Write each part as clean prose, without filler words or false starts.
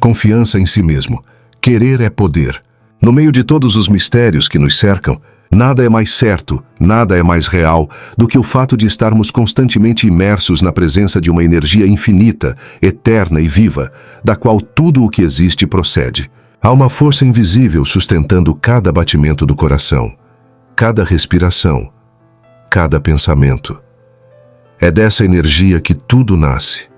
confiança em si mesmo. Querer é poder. No meio de todos os mistérios que nos cercam, nada é mais certo, nada é mais real do que o fato de estarmos constantemente imersos na presença de uma energia infinita, eterna e viva, da qual tudo o que existe procede. Há uma força invisível sustentando cada batimento do coração, cada respiração, cada pensamento. É dessa energia que tudo nasce.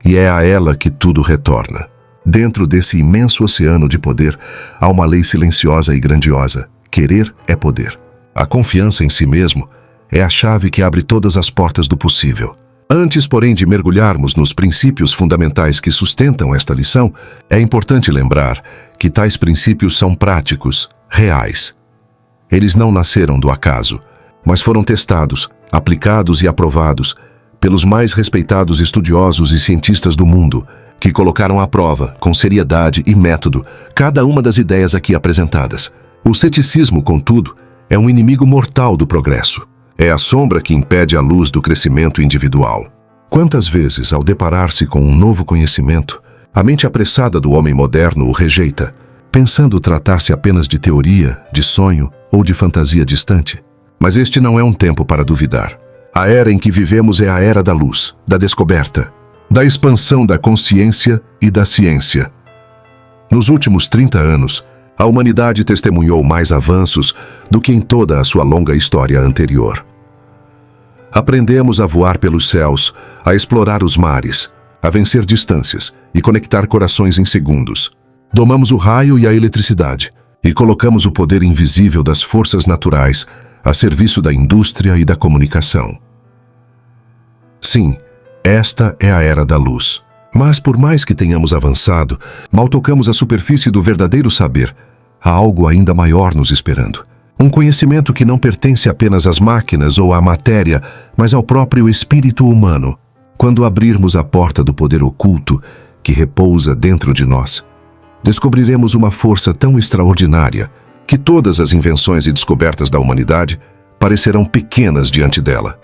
E é a ela que tudo retorna. Dentro desse imenso oceano de poder, há uma lei silenciosa e grandiosa. Querer é poder. A confiança em si mesmo é a chave que abre todas as portas do possível. Antes, porém, de mergulharmos nos princípios fundamentais que sustentam esta lição, é importante lembrar que tais princípios são práticos, reais. Eles não nasceram do acaso, mas foram testados, aplicados e aprovados pelos mais respeitados estudiosos e cientistas do mundo, que colocaram à prova, com seriedade e método, cada uma das ideias aqui apresentadas. O ceticismo, contudo, é um inimigo mortal do progresso. É a sombra que impede a luz do crescimento individual. Quantas vezes, ao deparar-se com um novo conhecimento, a mente apressada do homem moderno o rejeita, pensando tratar-se apenas de teoria, de sonho ou de fantasia distante? Mas este não é um tempo para duvidar. A era em que vivemos é a era da luz, da descoberta, da expansão da consciência e da ciência. Nos últimos 30 anos, a humanidade testemunhou mais avanços do que em toda a sua longa história anterior. Aprendemos a voar pelos céus, a explorar os mares, a vencer distâncias e conectar corações em segundos. Domamos o raio e a eletricidade e colocamos o poder invisível das forças naturais a serviço da indústria e da comunicação. Sim, esta é a era da luz. Mas por mais que tenhamos avançado, mal tocamos a superfície do verdadeiro saber. Há algo ainda maior nos esperando. Um conhecimento que não pertence apenas às máquinas ou à matéria, mas ao próprio espírito humano. Quando abrirmos a porta do poder oculto que repousa dentro de nós, descobriremos uma força tão extraordinária que todas as invenções e descobertas da humanidade parecerão pequenas diante dela.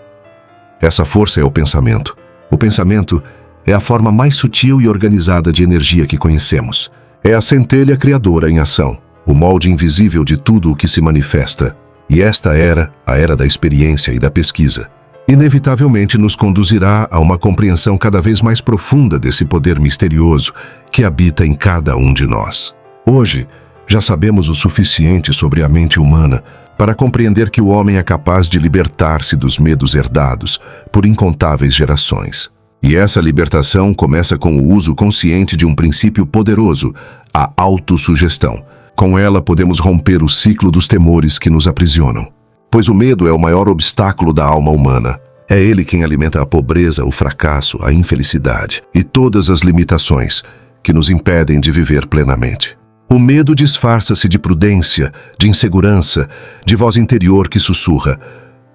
Essa força é o pensamento. O pensamento é a forma mais sutil e organizada de energia que conhecemos. É a centelha criadora em ação, o molde invisível de tudo o que se manifesta. E esta era, a era da experiência e da pesquisa, inevitavelmente nos conduzirá a uma compreensão cada vez mais profunda desse poder misterioso que habita em cada um de nós. Hoje, já sabemos o suficiente sobre a mente humana para compreender que o homem é capaz de libertar-se dos medos herdados por incontáveis gerações. E essa libertação começa com o uso consciente de um princípio poderoso, a autossugestão. Com ela podemos romper o ciclo dos temores que nos aprisionam. Pois o medo é o maior obstáculo da alma humana. É ele quem alimenta a pobreza, o fracasso, a infelicidade e todas as limitações que nos impedem de viver plenamente. O medo disfarça-se de prudência, de insegurança, de voz interior que sussurra: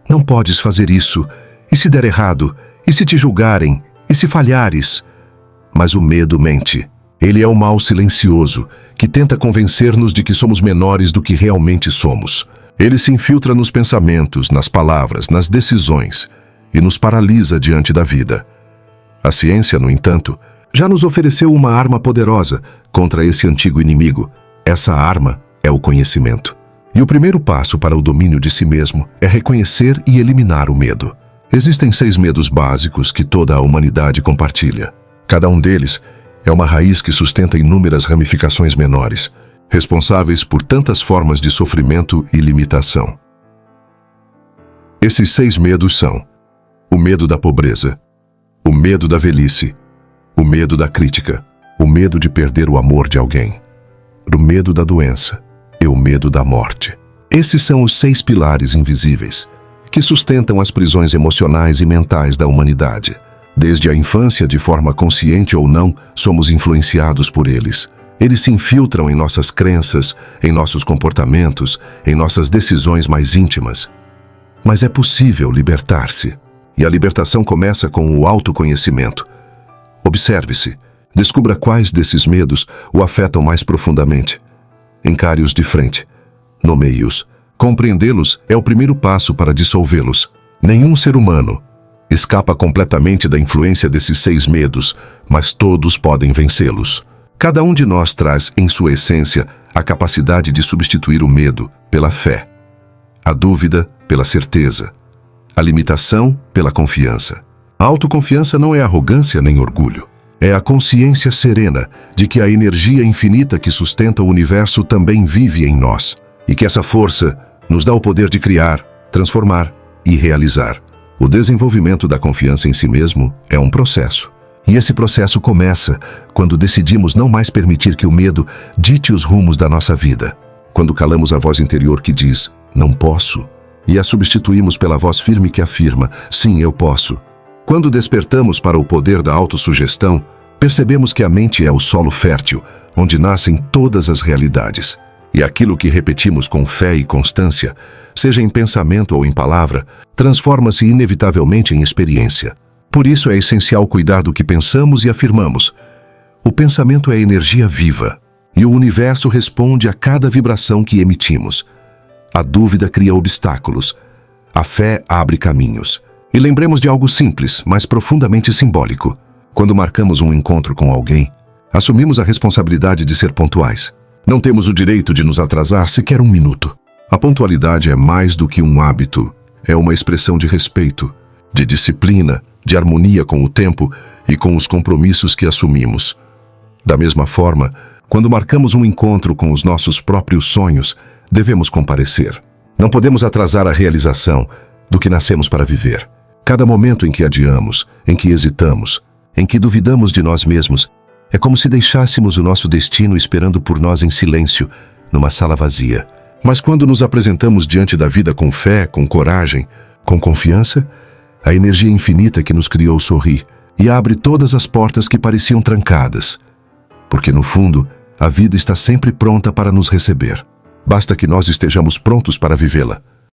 não podes fazer isso, e se der errado, e se te julgarem, e se falhares? Mas o medo mente. Ele é o mal silencioso, que tenta convencer-nos de que somos menores do que realmente somos. Ele se infiltra nos pensamentos, nas palavras, nas decisões, e nos paralisa diante da vida. A ciência, no entanto, já nos ofereceu uma arma poderosa contra esse antigo inimigo. Essa arma é o conhecimento. E o primeiro passo para o domínio de si mesmo é reconhecer e eliminar o medo. Existem 6 medos básicos que toda a humanidade compartilha. Cada um deles é uma raiz que sustenta inúmeras ramificações menores, responsáveis por tantas formas de sofrimento e limitação. Esses 6 medos são: o medo da pobreza, o medo da velhice, o medo da crítica, o medo de perder o amor de alguém, o medo da doença e o medo da morte. Esses são os 6 pilares invisíveis que sustentam as prisões emocionais e mentais da humanidade. Desde a infância, de forma consciente ou não, somos influenciados por eles. Eles se infiltram em nossas crenças, em nossos comportamentos, em nossas decisões mais íntimas. Mas é possível libertar-se. E a libertação começa com o autoconhecimento. Observe-se. Descubra quais desses medos o afetam mais profundamente. Encare-os de frente. Nomeie-os. Compreendê-los é o primeiro passo para dissolvê-los. Nenhum ser humano escapa completamente da influência desses 6 medos, mas todos podem vencê-los. Cada um de nós traz, em sua essência, a capacidade de substituir o medo pela fé, a dúvida pela certeza, a limitação pela confiança. A autoconfiança não é arrogância nem orgulho. É a consciência serena de que a energia infinita que sustenta o universo também vive em nós, e que essa força nos dá o poder de criar, transformar e realizar. O desenvolvimento da confiança em si mesmo é um processo. E esse processo começa quando decidimos não mais permitir que o medo dite os rumos da nossa vida. Quando calamos a voz interior que diz, não posso, e a substituímos pela voz firme que afirma, sim, eu posso. Quando despertamos para o poder da autossugestão, percebemos que a mente é o solo fértil, onde nascem todas as realidades. E aquilo que repetimos com fé e constância, seja em pensamento ou em palavra, transforma-se inevitavelmente em experiência. Por isso é essencial cuidar do que pensamos e afirmamos. O pensamento é energia viva, e o universo responde a cada vibração que emitimos. A dúvida cria obstáculos, a fé abre caminhos. E lembremos de algo simples, mas profundamente simbólico. Quando marcamos um encontro com alguém, assumimos a responsabilidade de ser pontuais. Não temos o direito de nos atrasar sequer um minuto. A pontualidade é mais do que um hábito, é uma expressão de respeito, de disciplina, de harmonia com o tempo e com os compromissos que assumimos. Da mesma forma, quando marcamos um encontro com os nossos próprios sonhos, devemos comparecer. Não podemos atrasar a realização do que nascemos para viver. Cada momento em que adiamos, em que hesitamos, em que duvidamos de nós mesmos, é como se deixássemos o nosso destino esperando por nós em silêncio, numa sala vazia. Mas quando nos apresentamos diante da vida com fé, com coragem, com confiança, a energia infinita que nos criou sorri e abre todas as portas que pareciam trancadas. Porque, no fundo, a vida está sempre pronta para nos receber. Basta que nós estejamos prontos para vivê-la.